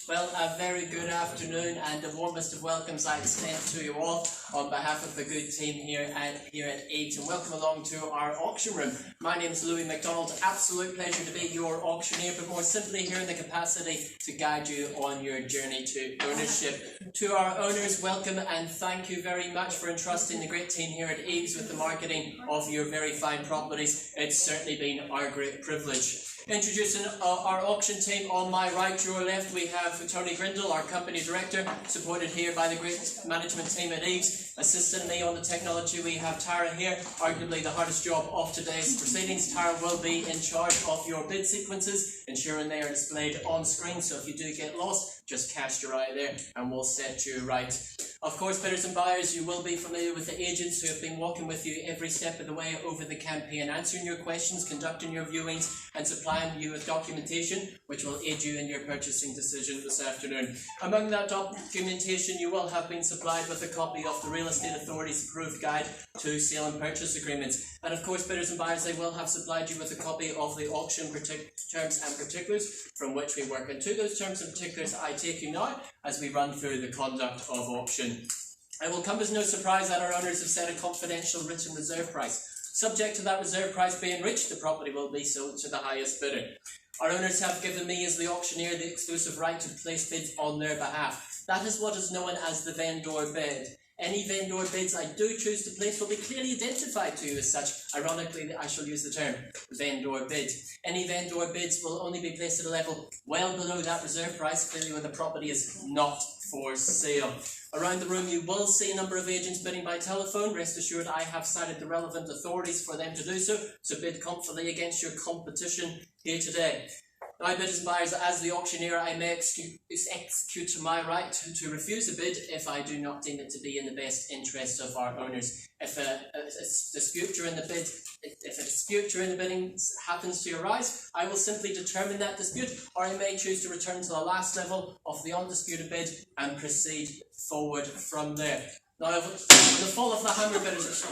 Well, a very good afternoon and the warmest of welcomes I extend to you all on behalf of the good team here at EVES, and welcome along to our auction room. My name is Louis MacDonald. Absolute pleasure to be your auctioneer, but more simply here in the capacity to guide you on your journey to ownership. To our owners, welcome and thank you very much for entrusting the great team here at EVES with the marketing of your very fine properties. It's certainly been our great privilege. Introducing our auction team, on my right, your left, we have Tony Grindle, our company director, supported here by the great management team at EVES. Assisting me on the technology, we have Tara here, arguably the hardest job of today's proceedings. Tara will be in charge of your bid sequences, ensuring they are displayed on screen, so if you do get lost, just cast your eye there and we'll set you right. Of course, bidders and buyers, you will be familiar with the agents who have been walking with you every step of the way over the campaign, answering your questions, conducting your viewings and supplying you with documentation which will aid you in your purchasing decision this afternoon. Among that documentation, you will have been supplied with a copy of the Real Estate Authority's approved guide to sale and purchase agreements. And of course, bidders and buyers, they will have supplied you with a copy of the auction terms and particulars from which we work. And to those terms and particulars I take you now as we run through the conduct of auction. It will come as no surprise that our owners have set a confidential written reserve price. Subject to that reserve price being reached, the property will be sold to the highest bidder. Our owners have given me as the auctioneer the exclusive right to place bids on their behalf. That is what is known as the vendor bid. Any vendor bids I do choose to place will be clearly identified to you as such. Ironically, I shall use the term vendor bid. Any vendor bids will only be placed at a level well below that reserve price, clearly when the property is not for sale. Around the room you will see a number of agents bidding by telephone. Rest assured I have cited the relevant authorities for them to do so, so bid confidently against your competition here today. Now, bidders and buyers, as the auctioneer, I may execute my right to refuse a bid if I do not deem it to be in the best interest of our owners. If a dispute during the bidding happens to arise, I will simply determine that dispute, or I may choose to return to the last level of the undisputed bid and proceed forward from there. Now, with the fall of the hammer, bidders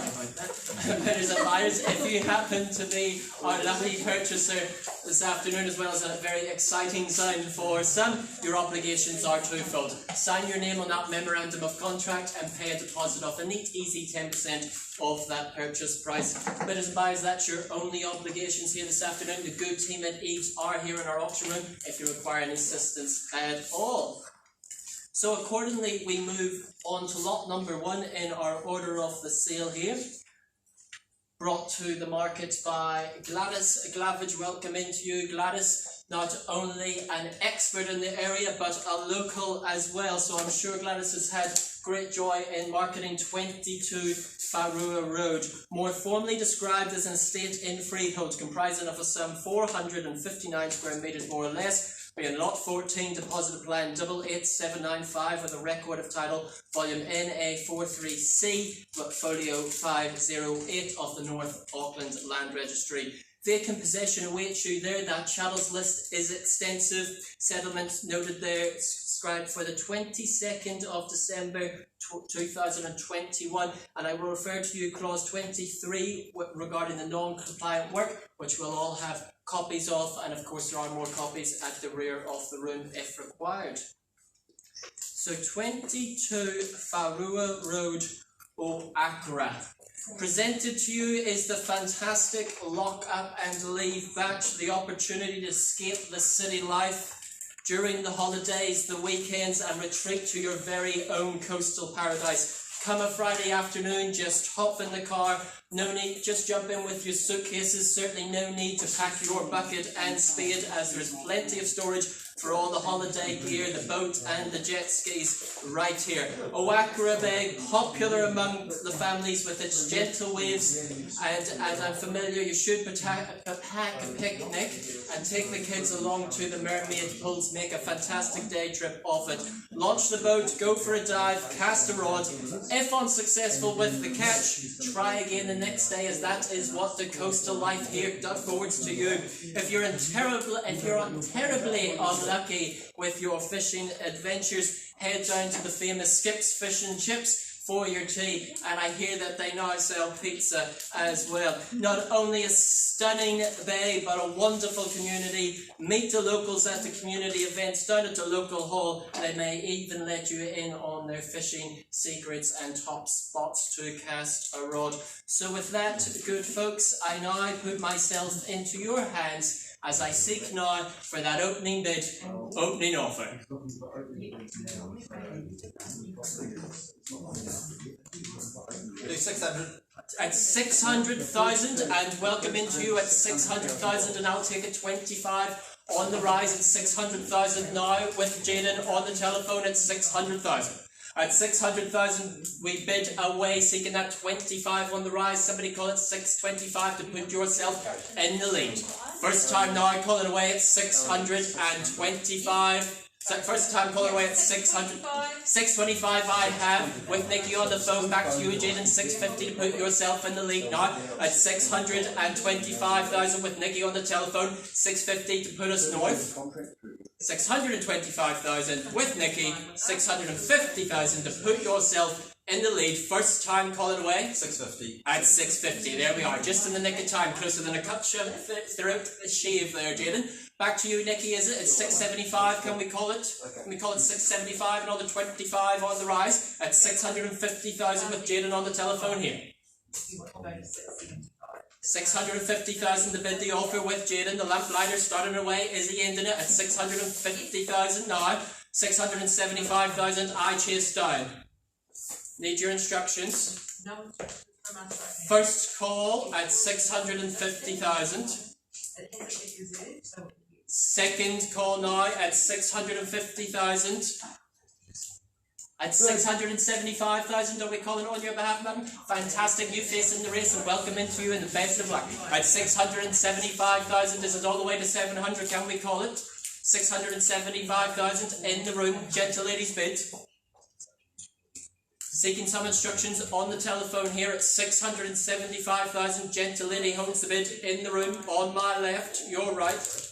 and buyers, if you happen to be our lucky purchaser this afternoon, as well as a very exciting sign for some, your obligations are twofold. Sign your name on that memorandum of contract and pay a deposit of a neat, easy 10% of that purchase price. Bidders and buyers, that's your only obligations here this afternoon. The good team at EVES are here in our auction room if you require any assistance at all. So accordingly, we move on to lot number 1 in our order of the sale here. Brought to the market by Gladys Glavage. Welcome into you, Gladys. Not only an expert in the area, but a local as well. So I'm sure Gladys has had great joy in marketing 22 Whangarei Road, more formally described as an estate in freehold, comprising of a some 459 square metres more or less, being Lot 14, Deposit Plan 88795 with a record of title, Volume NA43C, Folio 508 of the North Auckland Land Registry. Vacant possession awaits you there. That chattels list is extensive. Settlement noted there, described for the 22nd of December 2021, and I will refer to you clause 23 regarding the non-compliant work, which we'll all have copies of, and of course there are more copies at the rear of the room if required. So 22 Whangarei Road, Whangarei. Presented to you is the fantastic lock up and leave batch, the opportunity to escape the city life during the holidays, the weekends, and retreat to your very own coastal paradise. Come a Friday afternoon, just hop in the car, no need, just jump in with your suitcases, certainly no need to pack your bucket and spade, as there is plenty of storage for all the holiday gear, the boat and the jet skis right here. Whangarei Bay, popular among the families with its gentle waves, and as I'm familiar, you should pack a picnic and take the kids along to the mermaid pools, make a fantastic day trip of it. Launch the boat, go for a dive, cast a rod. If unsuccessful with the catch, try again the next day, as that is what the coastal life here affords to you. If you're terribly unlucky with your fishing adventures, head down to the famous Skip's Fish and Chips. for your tea, and I hear that they now sell pizza as well. Not only a stunning bay, but a wonderful community. Meet the locals at the community events down at the local hall. They may even let you in on their fishing secrets and top spots to cast a rod. So with that, good folks, I now put myself into your hands as I seek now for that opening bid, opening offer. Do 600. At 600,000, and welcome into you at 600,000, and I'll take it 25 on the rise at 600,000 now, with Jaden on the telephone at 600,000. At 600,000, we bid away, seeking that 25 on the rise. Somebody call it 625 to put yourself in the lead. First time now, I call it away at 625. First time call it away at 600. 625 I have, with Nikki on the phone. Back to you, Jaden. 650 to put yourself in the lead now. At 625,000 with Nikki on the telephone. 650 to put us north. 625,000 with Nikki. 650,000 to put yourself in the lead. First time call it away. 650. At 650. There we are, just in the nick of time, closer than a cut throughout the shave there, Jaden. Back to you, Nikki, is it? It's 675, can we call it? Okay. Can we call it 675, another 25 on the rise? At 650,000 with Jaden on the telephone here. 650,000 to bid the offer with Jaden. The lamplighter starting away. Is he ending it at 650,000 now? 675,000 I chase down. Need your instructions. First call at 650,000. Second call now at 650,000. At 675,000, are we calling on your behalf, madam? Fantastic, new face in the race, and welcome into you, and the best of luck. At 675,000, is it all the way to 700, can we call it? 675,000 in the room, gentle ladies bid. Seeking some instructions on the telephone here at 675,000, gentle lady holds the bid in the room, on my left, your right.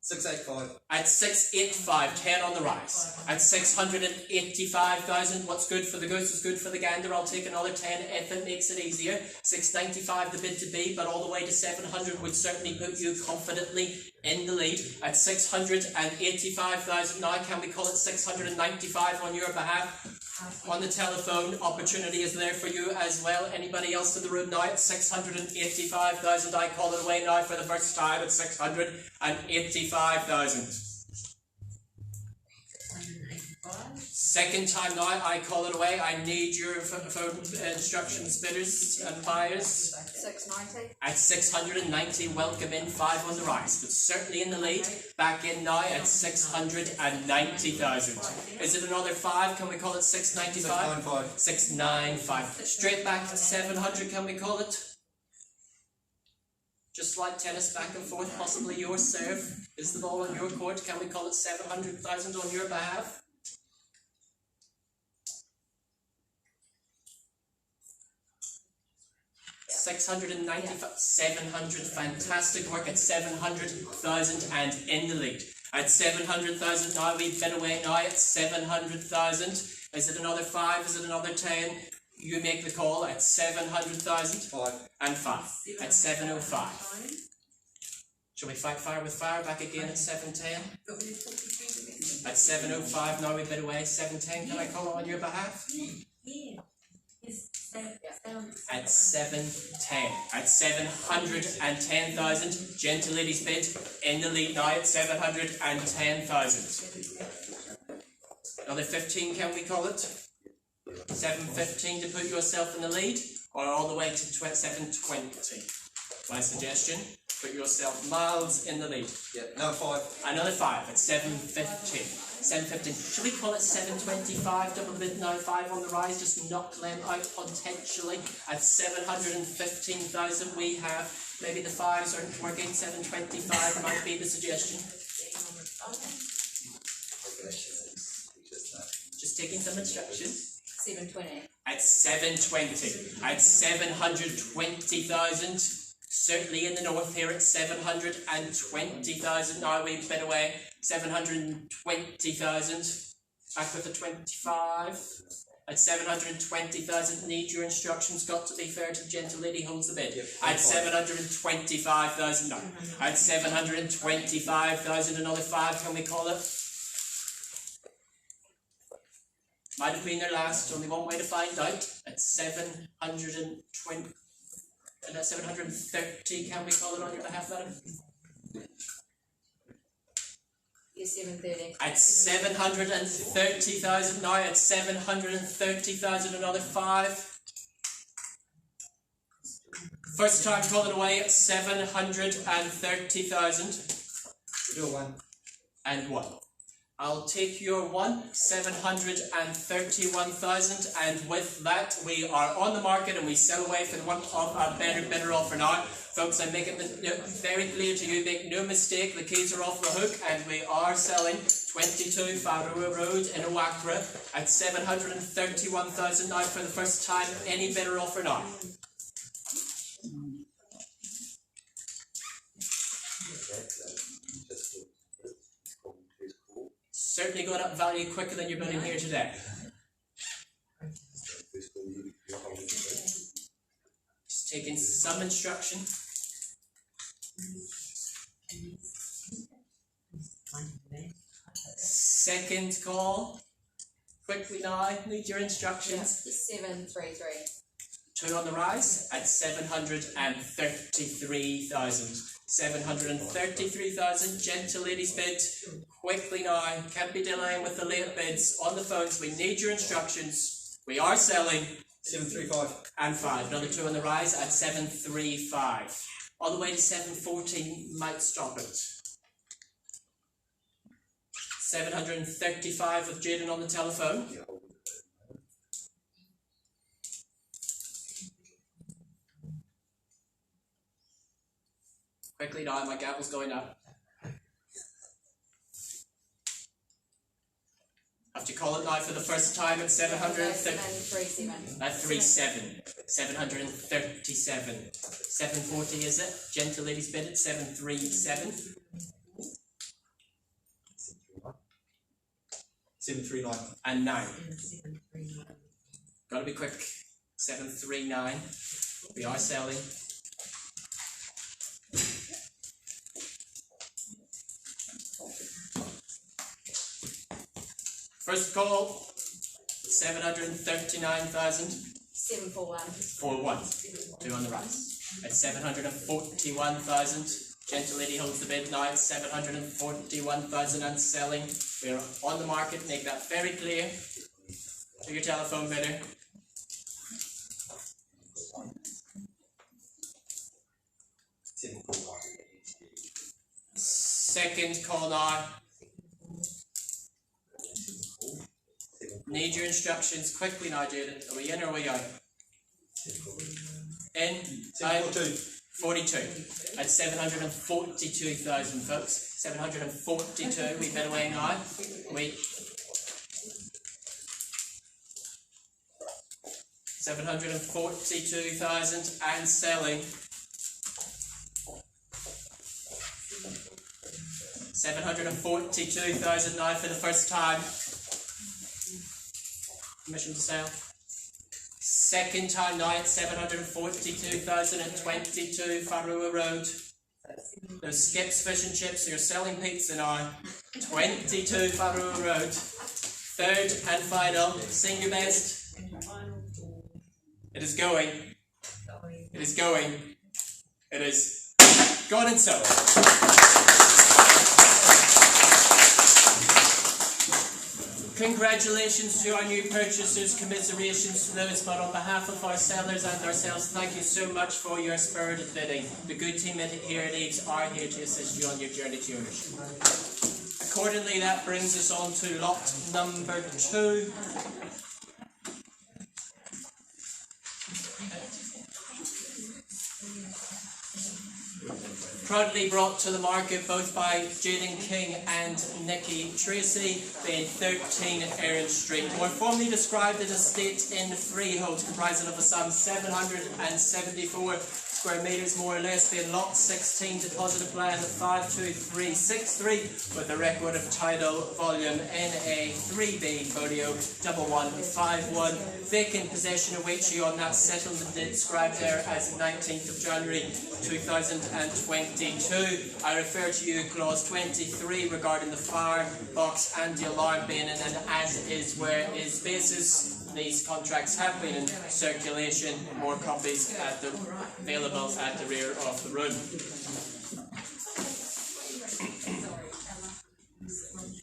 685. At 685, 10 on the rise. At 685,000, what's good for the goose is good for the gander. I'll take another 10 if it makes it easier. 695 the bid to be, but all the way to 700 would certainly put you confidently in the lead. At 685,000 now, can we call it 695 on your behalf? On the telephone, opportunity is there for you as well. Anybody else in the room now at 685,000? I call it away now for the first time at 685,000. Second time now, I call it away. I need your phone instructions, bidders and buyers. 690. At 690, welcome in, 5 on the rise, but certainly in the lead. Back in now at 690,000. Is it another 5? Can we call it 695? 695. 695. Straight back to 700, can we call it? Just like tennis, back and forth, possibly your serve. Is the ball on your court? Can we call it 700,000 on your behalf? 695, 700, fantastic work at 700,000 and in the lead. At 700,000 now, we've been away now at 700,000. Is it another 5? Is it another 10? You make the call at 700,000 5. and 5. At 705. Shall we fight fire with fire back again at 710? At 705 now, we've been away 710. Can I call on your behalf? At 710, at 710,000, gentle ladies bid in the lead now at 710,000. Another 15, can we call it? 715 to put yourself in the lead, or all the way to 720? My suggestion, put yourself miles in the lead. Yeah, another 5. Another 5 at 715. 715. Should we call it 725? Double bid now, 5 on the rise. Just knock them out potentially. At 715,000 we have. Maybe the 5s aren't working. 725 might be the suggestion. Just taking some instructions. 720. At 720. At 720,000. Certainly in the north here at 720,000. Now we've been away 720,000. Back with the 25. At 720,000, need your instructions, got to be fair to the gentle lady, holds the bid. Yep, At 5. 725,000 now. At 725,000, another 5, can we call it? Might have been their last, only one way to find out. At 720, and at 730, can we call it on your behalf, madam? Yes, 730. At 730,000 now, at 730,000, another 5. First time calling away at 730,000. We do a 1. And 1. I'll take your 1, 731,000, and with that we are on the market and we sell away for the one of a better offer now. Folks, I'm making it very clear to you, make no mistake, the keys are off the hook and we are selling 22 Whangarei Road in Whangarei at 731,000 now for the first time. Any better offer now? Certainly got up value quicker than you're bidding here today. Just taking some instruction. Second call. Quickly now, need your instructions. 733. 2 on the rise at 733,000. 733,000, gentle ladies bid. Quickly now, can't be delaying with the late bids on the phones. We need your instructions. We are selling 735. and 5. Another 2 on the rise at 735. All the way to 714 might stop it. 735 with Jaden on the telephone. Quickly now, my gavel's going up. Have to call it now for the first time at 737. At 37. 737. 740 is it? Gentle ladies bid at 737. 739. And 9. Gotta be quick. 739. We are selling. First call, 739,000. 741. 41. 2 on the rise. At 741,000. Gentle lady holds the bid now at 741,000 and selling. We're on the market, make that very clear to your telephone bidder. Second call now. Need your instructions quickly now, Jaden. Are we in or are we out? In. Out. 42. At 742,000, folks. 742. We bid away now. We. 742,000 and selling. 742,000 now for the first time. Permission to sell. Second time now at 742,022 Whangarei Road. Those skips, fish and chips, you're selling pizza now. 22 Whangarei Road. Third and final, sing your best. It is going. It is going. It is gone and sold. Congratulations to our new purchasers, commiserations to those, but on behalf of our sellers and ourselves, thank you so much for your spirited bidding. The good team here at EVES are here to assist you on your journey to ownership. Accordingly, that brings us on to lot number 2. Proudly brought to the market both by Jaden King and Nikki Tracy, being 13 Erin Street. More formally described as a estate in freehold, comprising of a sum 774 square metres more or less, being lot 16, deposit plan 52363 with a record of title volume NA 3B folio 1151. Vacant possession awaits you on that settlement described there as 19th of January 2022. I refer to you clause 23 regarding the fire box and the alarm being in an as is where is basis. These contracts have been in circulation. More copies available at the rear of the room.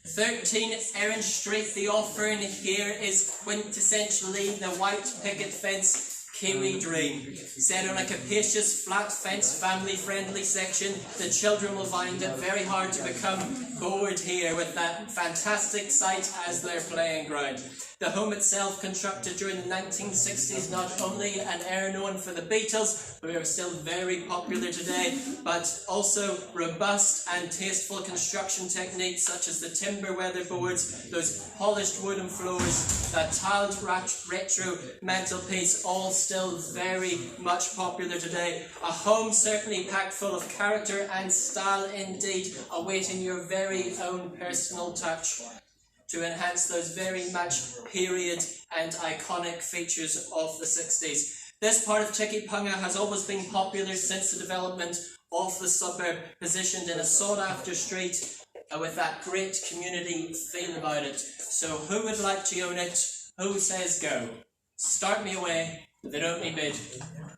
13 Erin Street. The offering here is quintessentially the white picket fence Kiwi dream. Set on a capacious flat fence, family friendly section, the children will find it very hard to become bored here with that fantastic site as their playing ground. The home itself, constructed during the 1960s, not only an area known for the Beatles, who are still very popular today, but also robust and tasteful construction techniques such as the timber weatherboards, those polished wooden floors, that tiled retro mantelpiece, all still very much popular today. A home certainly packed full of character and style indeed, awaiting your very own personal touch to enhance those very much period and iconic features of the 60s. This part of Tikipunga has always been popular since the development of the suburb, positioned in a sought-after street with that great community feel about it. So who would like to own it? Who says go? Start me away with an opening bid.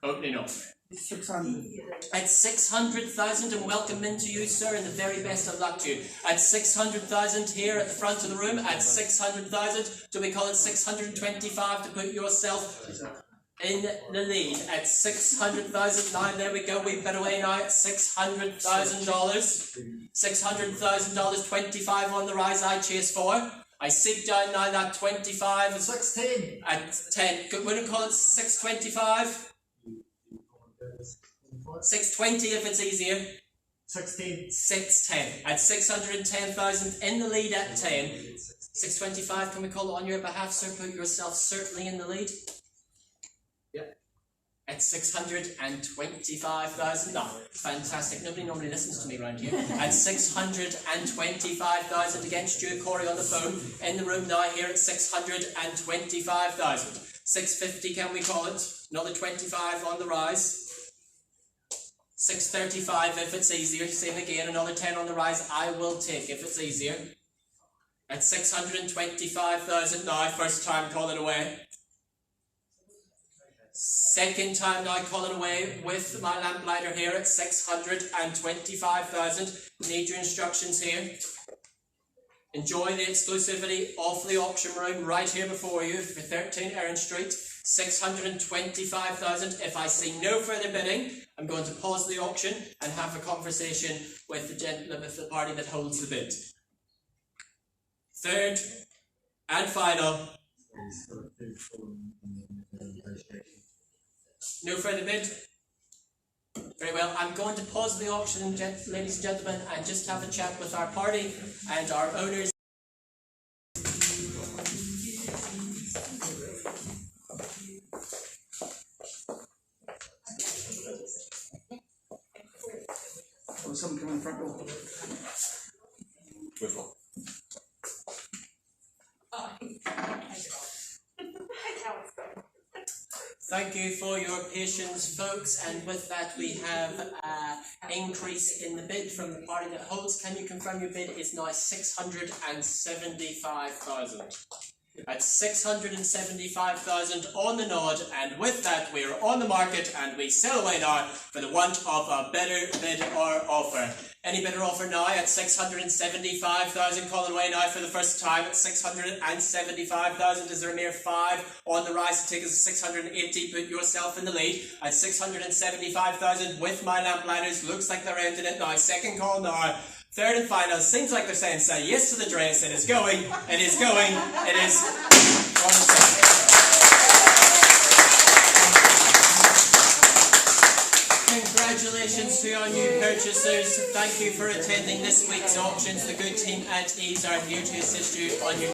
Opening up. 600. At 600,000, and welcome into you, sir, and the very best of luck to you. At 600,000 here at the front of the room. At 600,000, do we call it 625 to put yourself in the lead? At 600,000, now there we go, we bid away now at $600,000. $600,000, 25 on the rise, I chase for. I seek down now that 25. 16. At 10, wouldn't call it 625? 620 if it's easier. 16. 610. At 610,000 in the lead at 10. 625, can we call it on your behalf, sir? Put yourself certainly in the lead. Yep. At 625,000. No, fantastic. Nobody normally listens to me around here. At 625,000 against you, Corey on the phone. In the room now here at 625,000. 650, can we call it? Another 25 on the rise. 635 if it's easier. Same again, another 10 on the rise. I will take if it's easier. At 625,000 now, first time calling away. Second time now calling away with my lamplighter here at 625,000. Need your instructions here. Enjoy the exclusivity of the auction room right here before you for 13 Erin Street. 625,000. If I see no further bidding, I'm going to pause the auction and have a conversation with the gentleman, with the party that holds the bid. Third and final. No further bid? Very well, I'm going to pause the auction, ladies and gentlemen, and just have a chat with our party and our owners. Oh, someone come in the front door. Which one? Thank you for your patience, folks, and with that we have an increase in the bid from the party that holds. Can you confirm your bid is now 675,000? At 675,000 on the nod, and with that we are on the market and we sell away now for the want of a better bid or offer. Any better offer now at 675,000, calling away now for the first time at 675,000. Is there a mere 5 on the rise to take us to 680? Put yourself in the lead at 675,000 with my lamplighters. Looks like they're ending it now. Second call now. Third and final. Seems like they're saying say yes to the dress. It is going. It is going. It is. Congratulations to our new purchasers. Thank you for attending this week's auctions. The good team at EVES are here to assist you on your